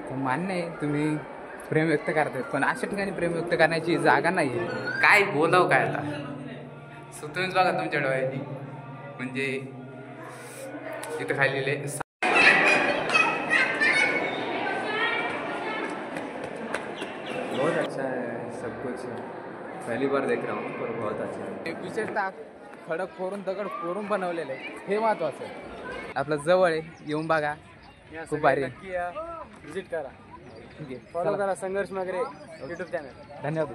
तर मान्य आहे तुम्ही प्रेम व्यक्त करताय, पण अशा ठिकाणी प्रेम व्यक्त करण्याची जागा नाही आहे. काय बोलावं काय आता. सो तुम्हीच बघा तुमच्या डोळ्यानी, म्हणजे इथं खाल्लेले बहुत अच्छा है सब कुछ। पहली बार देख रहा हूँ पर बहुत अच्छा है। विशेषतः खडक फोडून दगड फोडून बनवलेलं आहे, हे महत्वाचं आहे. आपलं जवळ आहे, येऊन बघा, खूप भारी. विजिट करा, ठीक आहे, फॉलो करा संघर्ष मगरे यूट्यूब चॅनल. धन्यवाद.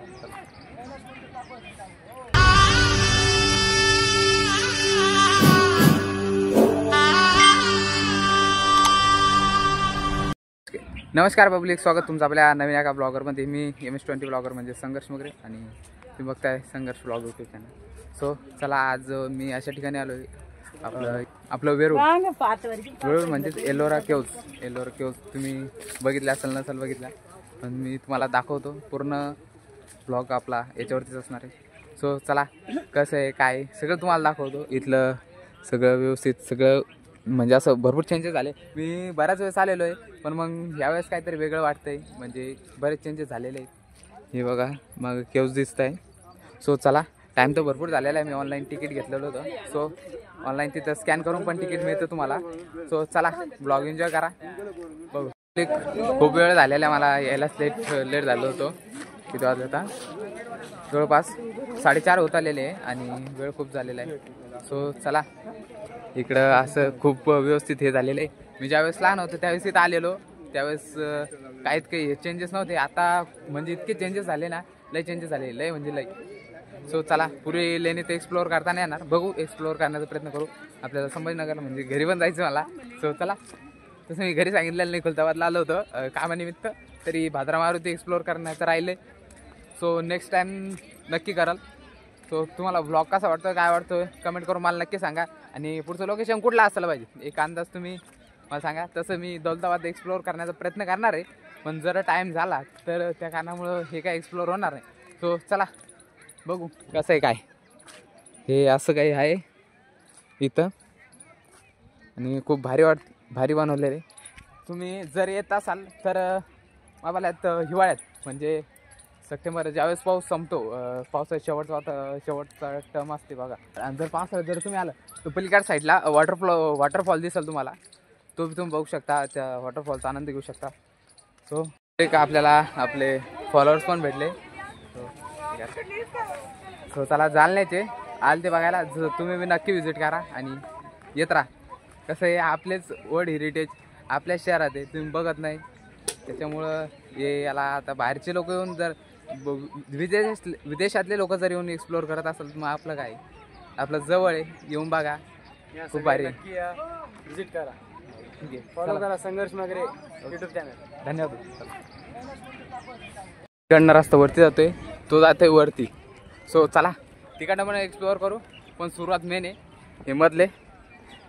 नमस्कार पब्लिक, स्वागत तुमचं आपल्या नवीन एका ब्लॉगरमध्ये. मी MS20 ब्लॉगर म्हणजे संघर्ष मगरे, आणि तुम्ही बघताय संघर्ष ब्लॉग यूट्यूब चॅनल. सो चला, आज मी अशा ठिकाणी आलो आहे, आपलं वेरूळ म्हणजेच एलोरा केव्ज. तुम्ही बघितलं असेल नसेल बघितला, पण मी तुम्हाला दाखवतो. पूर्ण ब्लॉग आपला याच्यावरतीच असणार आहे. सो चला, कसं आहे काय सगळं तुम्हाला दाखवतो. इथलं सगळं व्यवस्थित, सगळं म्हणजे असं भरपूर चेंजेस झाले. मी बऱ्याच वेळेस आलेलो आहे, पण मग ह्यावेळेस काहीतरी वेगळं वाटतंय, म्हणजे बरेच चेंजेस झालेले आहेत. हे बघा मग केव्ज दिसत आहे. सो चला, टाईम तर भरपूर झालेला आहे. मी ऑनलाईन तिकीट घेतलेलं होतं, सो ऑनलाईन तिथं स्कॅन करून पण तिकीट मिळतं तुम्हाला. सो चला, ब्लॉग एन्जॉय करा. बघू, खूप वेळ झालेला आहे, मला यायलाच लेट झालं होतं. किती वाजता होता, जवळपास 4:30 होत आलेले आहे, आणि वेळ खूप झालेला आहे. सो चला, इकडं असं खूप व्यवस्थित हे झालेलं आहे. मी ज्यावेळेस लहान होतो त्यावेळेस इथं आलेलो, त्यावेळेस काही चेंजेस नव्हते. आता म्हणजे इतके चेंजेस झाले ना, लय चेंजेस झाले, लय म्हणजे लय. सो चला, पुढे लेणी ते एक्सप्लोअर करताना येणार, बघू, एक्सप्लोअर करण्याचा प्रयत्न करू. आपल्याला संभाजीनगरला म्हणजे घरी पण जायचं मला. सो चला, तसं मी घरी सांगितलेलं नाही, खुलताबादला आलं होतं कामानिमित्त, तरी भाद्रा मारुती एक्सप्लोअर करण्याचं राहिलं. सो नेक्स्ट टाईम नक्की कराल. सो तुम्हाला ब्लॉग कसा वाटतो, काय वाटतं, कमेंट करून मला नक्की सांगा. आणि पुढचं लोकेशन कुठलं असायला पाहिजे, एक अंदाज तुम्ही मला सांगा. तसं मी दौलताबाद एक्सप्लोअर करण्याचा प्रयत्न करणार आहे, पण जर टाईम झाला तर त्या कारणामुळं हे काय एक्सप्लोअर होणार नाही. सो चला, बघू कसं आहे काय. हे असं काही आहे इथं, आणि खूप भारी बनवलेलं आहे. तुम्ही जर येत असाल तर आम्हालात हिवाळ्यात, म्हणजे सप्टेंबर ज्यावेळेस पाऊस संपतो, पावसाचा शेवटचा टर्म असते बघा. आणि जर पावसाळ्यात जर तुम्ही आलं तर पलीकडच्या साईडला वॉटरफॉल दिसेल तुम्हाला, तो बी तुम्ही बघू शकता, त्या वॉटरफॉलचा आनंद घेऊ शकता. सो एक आपल्याला आपले फॉलोअर्स पण भेटले. सो चला, जालन्याचे आले ते बघायला, तुम्ही बी नक्की व्हिजिट करा आणि येत राहा. कसं आहे, आपलेच वर्ल्ड हेरिटेज आपल्याच शहरात आहे, तुम्ही बघत नाही, त्याच्यामुळं हे याला आता बाहेरचे लोक येऊन जर विदेशातले लोक जर येऊन एक्सप्लोअर करत असेल तर मग आपलं काय, आपलं जवळ आहे, येऊन बघा, खूप भारी. विजिट करा, ठीक आहे, फॉलो करा संघर्ष मगरे यूट्यूब चॅनल. धन्यवाद. तिकडनं रस्ता वरती जातोय, तो जातोय वरती. सो चला, तिकडनं पण एक्सप्लोअर करू, पण सुरुवात मेन आहे हे मधले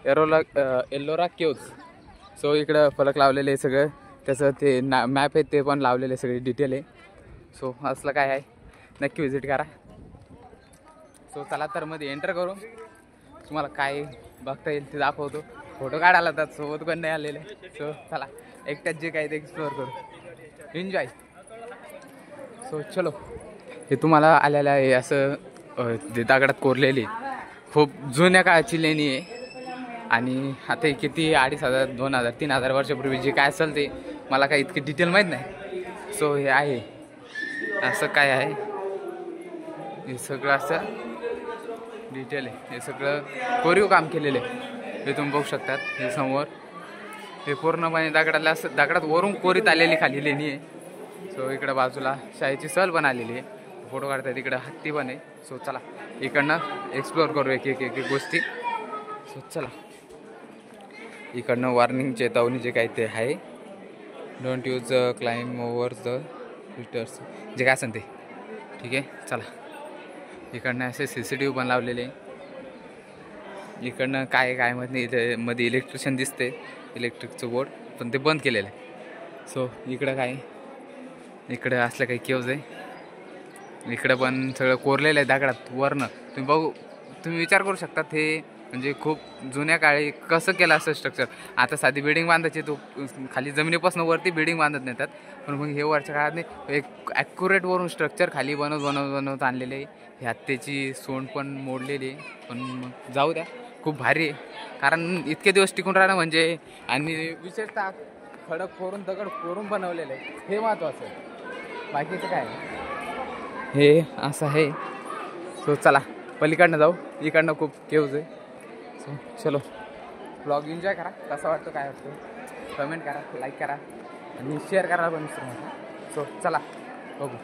एलोरा केव्ज. सो इकडं फलक लावलेले आहे सगळं, त्याचं ते मॅप आहे ते पण लावलेले सगळे डिटेल आहे. सो असलं काय आहे, नक्की व्हिजिट करा. सो चला, तर मध्ये एंटर करू, तुम्हाला काय बघता येईल ते दाखवतो. फोटो काढायला तर सोबत पण नाही आलेले. सो चला, एकट्याच जे काय ते एक्सप्लोअर करू, एन्जॉय. सो चलो, हे तुम्हाला आलेलं आहे असं ते दगडात कोरलेली खूप जुन्या काळाची लेणी आहे. आणि आता हे किती 2500, 2000, 3000 वर्षापूर्वी जे काय असेल ते मला काही इतकी डिटेल माहीत नाही. सो हे आहे असं काय आहे, हे सगळं असं डिटेल आहे, हे सगळं कोरीव काम केलेलं आहे. हे तुम्ही बघू शकतात, हे समोर हे पूर्णपणे दगडात वरून कोरीत आलेली खाली लेणी आहे. सो इकडं बाजूला शाळेची सहल पण आलेली आहे, फोटो काढतात. इकडं हत्ती पण आहे. सो चला, इकडनं एक्सप्लोअर करू एक गोष्टी. सो चला, इकडनं वॉर्निंग चेतावणी जे काही ते आहे, don't use climb over the filters, जे काय असेल ते, ठीक आहे. चला, इकडनं असे CCTV पण लावलेले. इकडनं काय माहीत नाही, इथे मध्ये इलेक्ट्रिशियन दिसते, इलेक्ट्रिकचं बोर्ड, पण ते बंद केलेलं आहे. सो इकडं काय, इकडं असलं काही केव्ज आहे. इकडं पण सगळं कोरलेलं आहे दगडात वरनं, तुम्ही विचार करू शकता हे म्हणजे खूप जुन्या काळी कसं केलं असं स्ट्रक्चर. आता साधी बिल्डिंग बांधायची तो खाली जमिनीपासून वरती बिल्डिंग बांधत नेतात, पण मग हे वरच्या काळात नाही एक ॲक्युरेट वरून स्ट्रक्चर खाली बनवत आणलेले आहे. हे हत्तीची सोंड पण मोडलेली आहे, पण मग जाऊ द्या, खूप भारी आहे. कारण इतके दिवस टिकून राहणं म्हणजे, आणि विशेषतः खडक फोडून दगड फोडून बनवलेलं आहे हे महत्त्वाचं आहे. बाकीचं काय हे असं आहे. सो चला पलीकडनं जाऊ, इकडनं खूप केव्ज आहे. सो चलो ब्लॉग एन्जॉय करा. कसं वाटतं काय वाटतं कमेंट करा, लाईक करा आणि शेअर करायला पण विसरू नका. सो चला बघू.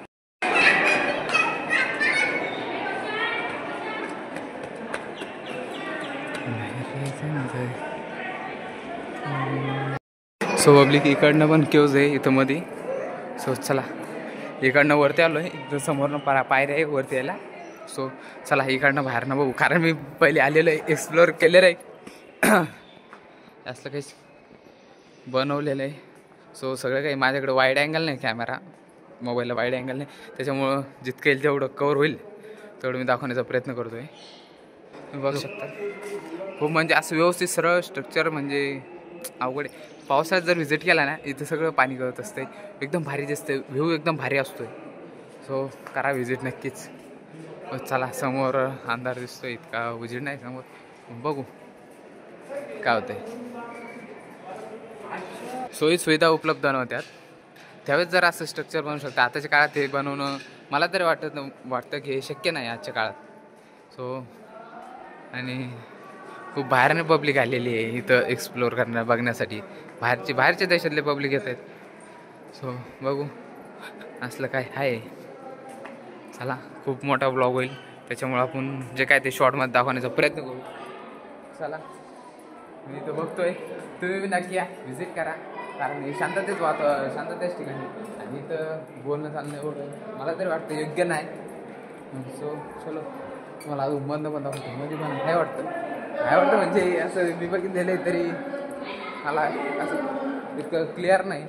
सो पब्लिक इकडनं पण केव्ज आहे इथं मध्ये. सो चला इकडनं वरती आलो आहे, इथं समोरनं पायऱ्या आहे वरती यायला. सो चला इकडनं बाहेरनं बघू, कारण मी पहिले आलेलो आहे, एक्सप्लोअर केलेलं आहे. असलं काही बनवलेलं आहे. सो सगळं काही माझ्याकडे वाईड अँगल नाही, कॅमेरा मोबाईलला वाईड अँगल नाही, त्याच्यामुळं जितकं येईल तेवढं कवर होईल तेवढं मी दाखवण्याचा प्रयत्न करतो आहे. तुम्ही बघू शकता खूप म्हणजे असं व्यवस्थित सरळ स्ट्रक्चर म्हणजे अवघड आहे. पावसाळ्यात जर व्हिजिट केला ना इथं सगळं पाणी गळत असतं, एकदम भारी दिसतं, व्ह्यू एकदम भारी असतो आहे. सो करा व्हिजिट नक्कीच. चला समोर अंधार दिसतो, इतका व्हिजिट नाही समोर, बघू काय होतंय. सोयी सुविधा उपलब्ध नव्हत्यात त्यावेळेस जर असं स्ट्रक्चर बनवू शकतं. आताच्या काळात हे बनवणं मला तरी वाटतं की हे शक्य नाही आजच्या काळात. सो आणि खूप बाहेरने पब्लिक आलेली आहे इथं एक्सप्लोअर बघण्यासाठी. बाहेरच्या देशातले पब्लिक येत आहेत. सो बघू असलं काय आहे. चला खूप मोठा ब्लॉग होईल, त्याच्यामुळं आपण जे काय ते शॉर्टमध्ये दाखवण्याचा प्रयत्न करू. चला मी इथं बघतोय, तुम्ही बी नक्की या, व्हिजिट करा. कारण हे शांततेच ठिकाणी आणि इथं बोलणं चालणं एवढं मला तरी वाटतं योग्य नाही. सो चलो तुम्हाला अजून बंद दाखवतो. मध्ये पण काय वाटतं म्हणजे असं मी बघितलेलं आहे तरी मला असं इतकं क्लिअर नाही.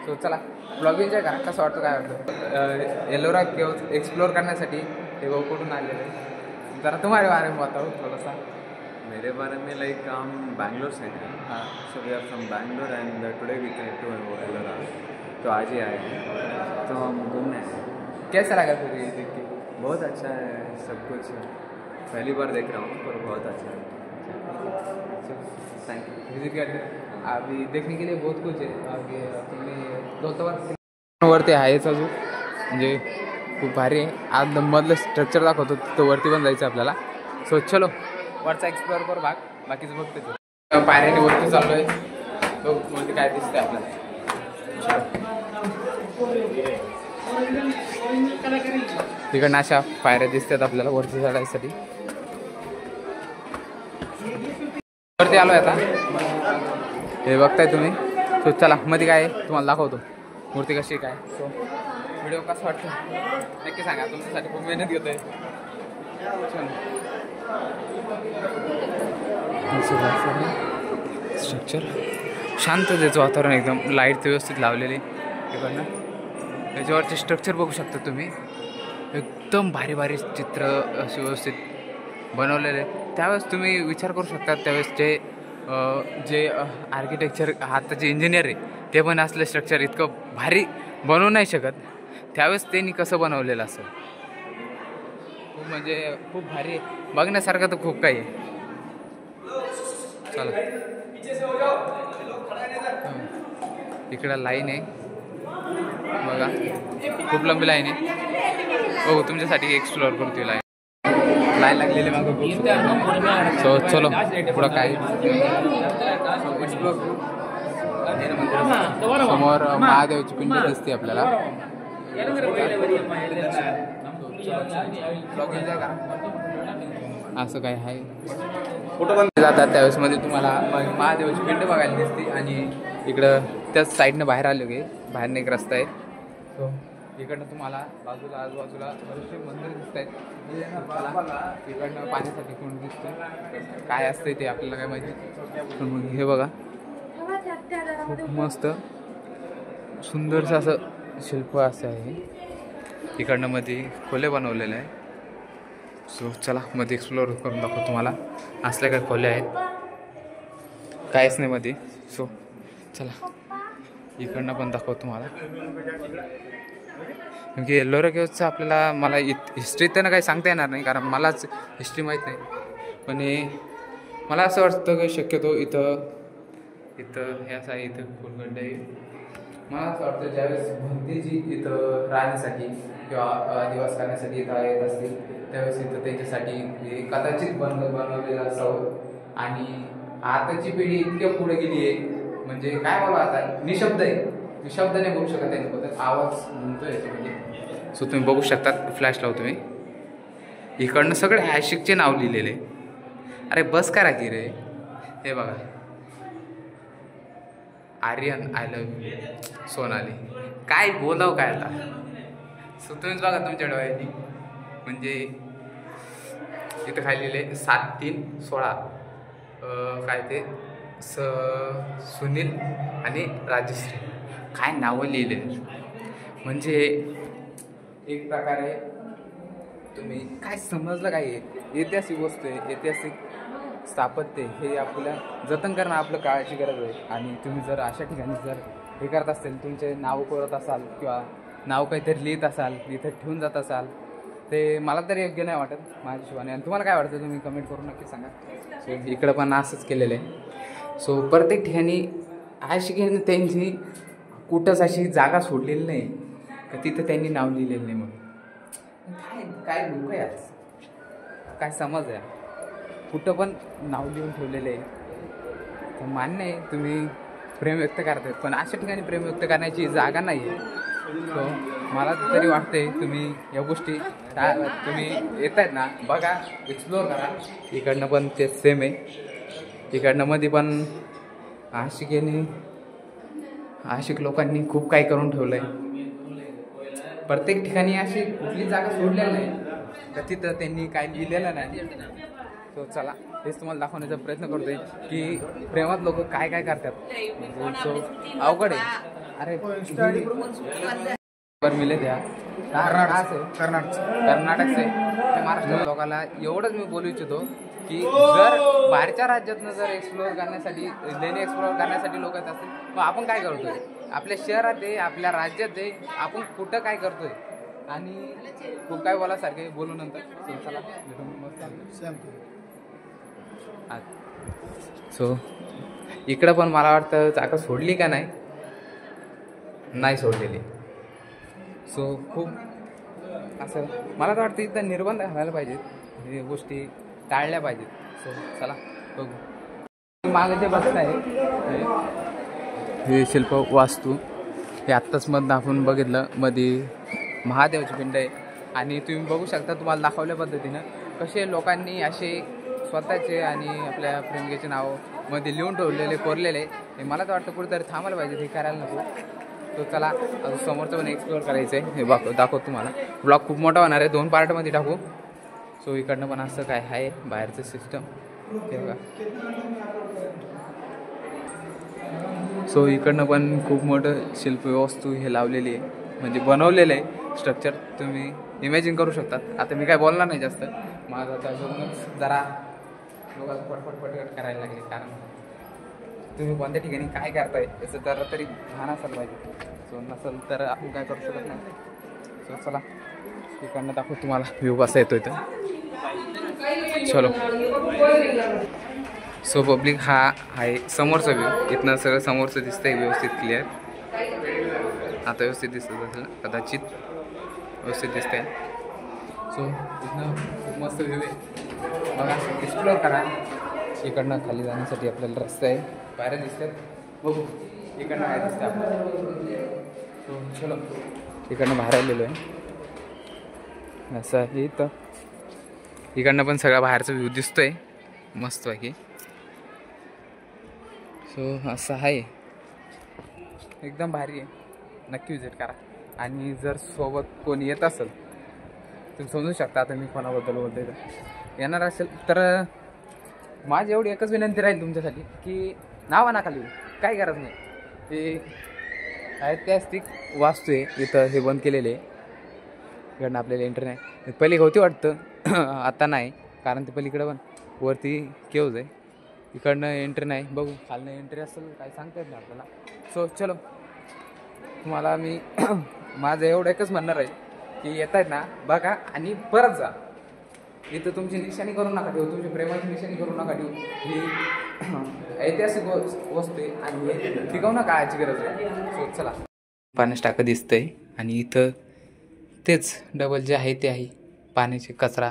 सो चला ब्लॉग एन्जॉय करा. कसं वाटतं काय वाटतं. एलोरा केव्ज एक्सप्लोअर करण्यासाठी हे कुठून आलेलं आहे जरा तुम्हारे बारे में बताओ थोड़ा सा. मेरे बारे में लाइक हम बैंगलोर से हैं. हाँ. So we are from Bangalore and today we came to Ellora. तो आज ही आए हैं, तो हम घूमने आए. कैसा लगा फिर ये देख के. बहुत अच्छा है सब कुछ. पहली बार देख रहा हूँ पर बहुत अच्छा है. Thank you. विजिट करते अभी देखने के लिए बहुत कुछ है. आगे तुम्ही दौलताबाद वरती आहेच अजून, म्हणजे खूप भारी आहे. आज मधलं स्ट्रक्चर दाखवतो, तिथं वरती पण जायचं आपल्याला. सो चलो वरचा एक्सप्लोअर करू भाग, बाकीचं बघतो. पायऱ्याने वरती चाललो आहे, तो वरती काय दिसतंय आपल्याला. तिकडनं अशा पायऱ्या दिसतात आपल्याला वरती चढायसाठी. वरती आलोय आता, हे बघताय तुम्ही. सो चला मध्ये काय तुम्हाला दाखवतो मूर्ती कशी काय. सो व्हिडिओ कसं वाटतं नक्की सांगा, तुमच्यासाठी खूप मेहनत घेतोय. स्ट्रक्चर शांततेचं वातावरण, एकदम लाईट व्यवस्थित लावलेली तिकडनं. त्याच्यावरचे स्ट्रक्चर बघू शकता तुम्ही, एकदम भारी भारी चित्र असे व्यवस्थित बनवलेले. त्यावेळेस तुम्ही विचार करू शकता त्यावेळेस जे आर्किटेक्चर आताचे इंजिनियर आहे ते पण असले स्ट्रक्चर इतकं भारी बनवू नाही शकत. त्यावेळेस त्यांनी कसं बनवलेलं असं खूप म्हणजे खूप भारी बघण्यासारखं तर खूप काही आहे. चला इकडं लाईन आहे बघा, खूप लंबी लाईन आहे. हो तुमच्यासाठी एक्सप्लोअर करतोय लाईन लागलेली मागं. सो चलो पुढं काय एक्सप्लोअर. समोर महादेवची पिंड दिसते आपल्याला. असं काय आहे जातात त्यावेळेस मध्ये तुम्हाला महादेवाची पिंड बघायला दिसते. आणि इकडं त्याच साईडनं बाहेर आलो की बाहेरनं एक रस्ता आहे. सो इकडनं तुम्हाला आजूबाजूला बरेचसे मंदिर दिसत आहेत. इकडनं पाण्यासाठी कोण दिसतं, काय असतंय ते आपल्याला काय माहिती. पण मग हे बघा खूप मस्त सुंदरसं असं शिल्प असं आहे. इकडनं मध्ये खोले बनवलेलं आहे. सो चला मध्ये एक्सप्लोअर करून दाखवतो तुम्हाला. असल्या काय खोल्या आहेत, काहीच नाही मध्ये. सो चला इकडनं पण दाखवतो तुम्हाला. कारण की एल्लोरा केव्हजचं आपल्याला मला हिस्ट्री तर काही सांगता येणार नाही, कारण मलाच हिस्ट्री माहीत नाही. पण मला असं वाटतं की शक्यतो इथं हे असं आहे, इथं फुलगंड आहे. मला असं वाटतं ज्यावेळेस भंतेजी इथं राहण्यासाठी किंवा दिवस करण्यासाठी इथं येत असतील, त्यावेळेस इथं त्यांच्यासाठी कदाचित बनवलेलं असावं. आणि आताची पिढी इतक्या पुढे गेली आहे, म्हणजे काय बाबा आता निशब्द आहे, निशब्द नाही बोलू शकत त्यांच्याबद्दल, आवाज म्हणतोय याच्यामध्ये. सो तुम्ही बघू शकता, फ्लॅश लावतो मी. इकडनं सगळे आशिकचे नाव लिहिलेले. अरे बस करा की रे. हे बघा, Aryan I love you, Sonali. काय बोलाव काय आता. सो तुम्हीच बघा तुमच्या डोळ्यांनी. म्हणजे इथं काय लिहिले 7-3-16 काय ते सुनील आणि राजश्री, काय नावं लिहिले. म्हणजे एक प्रकारे तुम्ही काय समजलं काय आहे, ऐतिहासिक वस्तू आहे, ऐतिहासिक स्थापत्य हे आपल्याला जतन करणं आपलं काळाची गरज आहे. आणि तुम्ही जर अशा ठिकाणी जर हे करत असेल, तुमचे नाव करत असाल किंवा नाव काहीतरी लिहित असाल, इथं ठेवून जात असाल, ते मला तरी योग्य नाही वाटत माझ्या हिशोबाने. आणि तुम्हाला काय वाटतं तुम्ही कमेंट करून नक्की सांगा. सो इकडं पण असंच केलेलं आहे. सो प्रत्येक ठिकाणी आशिकांनी त्यांची कुठंच अशी जागा सोडलेली नाही का तिथं त्यांनी नाव लिहिलेलं नाही. म्हणून काय लोक आहे आज, काय समज आहे, कुठं पण नाव लिहून ठेवलेलं आहे. तर मान्य आहे तुम्ही प्रेम व्यक्त करताय, पण अशा ठिकाणी प्रेम व्यक्त करण्याची जागा नाही आहे. सो मला तरी वाटते तुम्ही या गोष्टी तुम्ही येत आहेत ना, बघा, एक्सप्लोअर करा. इकडनं पण ते सेम आहे. इकडनं मध्ये पण आशिक लोकांनी खूप काही करून ठेवलं आहे. प्रत्येक ठिकाणी अशी कुठली जागा सोडलेली नाही तर तिथं त्यांनी काय लिहिलेलं नाही. सो चला हेच तुम्हाला दाखवण्याचा प्रयत्न करतोय की प्रेमात लोक काय काय करतात. सो अवघड आहे. अरे मिले द्या कर्नाटकचे महाराष्ट्र लोकांना एवढंच मी बोलू इच्छितो की जर बाहेरच्या राज्यातनं जर एक्सप्लोअर करण्यासाठी लोक येत असतील, मग आपण काय करतोय आपल्या शहरात आहे, आपल्या राज्यात आहे, आपण कुठं काय करतोय. आणि खूप काय बोलासारखे बोलू नंतर. सो इकडं पण मला वाटतं जागा सोडली का नाही सोडलेली. सो खूप असं मला तर वाटतं इथं निर्बंध घालायला पाहिजेत, हे गोष्टी टाळल्या पाहिजेत. सो चला बघू. मागे जे बघत आहे हे शिल्प वास्तू, हे आत्ताच मधनं आपण बघितलं. मध्ये महादेवाची पिंड आहे. आणि तुम्ही बघू शकता, तुम्हाला दाखवल्या पद्धतीनं कसे लोकांनी असे स्वतःचे आणि आपल्या प्रेमिकेचे नाव मध्ये लिहून ठेवलेले, कोरलेले. हे मला तर वाटतं कुठेतरी थांबायला पाहिजे, हे करायला नको. तो चला अजून समोरचं पण एक्सप्लोअर करायचं आहे. हे दाखवतो तुम्हाला. ब्लॉग खूप मोठा होणार आहे, 2 पार्टमध्ये टाकू. सो इकडनं पण असं काय आहे बाहेरचं सिस्टम, हे बघा. सो इकडनं पण खूप मोठं शिल्प वस्तू हे लावलेली आहे, म्हणजे बनवलेलं आहे स्ट्रक्चर. तुम्ही इमॅजिन करू शकतात. आता मी काय बोलणार नाही जास्त, माझं आता बघूनच जरा लोकांचं पटपट करायला लागले. कारण तुम्ही कोणत्या ठिकाणी काय करताय याचं जरा तरी भान असायला पाहिजे. सो नसेल तर आपण काय करू शकत नाही. सो चला इकडनं दाखवू तुम्हाला व्ह्यू कसा येतो इथं. चलो. सो पब्लिक हा आहे समोरचा व्ह्यू. इथनं सगळं समोरचं दिसतंय व्यवस्थित क्लिअर. आता व्यवस्थित दिसत असेल कदाचित, व्यवस्थित दिसतंय. सो इथनं खूप मस्त व्ह्यू आहे बघा. एक्सप्लोअर करा. इकडनं खाली जाण्यासाठी आपल्याला रस्ता आहे, बाहेर दिसतात. बघू इकडनं काय दिसतं आपल्याला. सो चलो इकडनं बाहेर आलेलो आहे. असं आहे इथं. इकडनं पण सगळा बाहेरचा व्ह्यू दिसतोय मस्त बाकी. सो असं आहे, एकदम भारी आहे. नक्की विजिट करा. आणि जर सोबत कोणी येत असेल तुम्ही समजू शकता आता मी कोणाबद्दल बोलतोय. तर येणार असेल तर माझी एवढी एकच विनंती राहील तुमच्यासाठी की नावा नका लिहू, काही गरज नाही. ते ऐतिहासिक वास्तू आहे इथं, हे बंद केलेले आहे. इकडनं आपल्याला एंट्री नाही. पहिले होती वाटतं आता नाही, कारण ते पलीकडं पण वरती केव्ज आहे. इकडनं एंट्री नाही, बघू खालनं एंट्री असेल काय सांगता येत नाही आपल्याला. सो चलो, तुम्हाला मी माझं एवढं एकच म्हणणार आहे की येत आहेत ना बघा आणि परत जा. इथं तुमची निशाणी करू नका ठेवू, तुमची प्रेमाची निशाणी करू नका ठेवू. ही ऐतिहासिक वस्तू आहे आणि हे टिकवू नका, काळाची गरज आहे. सो चला, पाण्यास टाकं दिसतंय आणि इथं तेच डबल जे आहे ते आहे पाण्याचे कचरा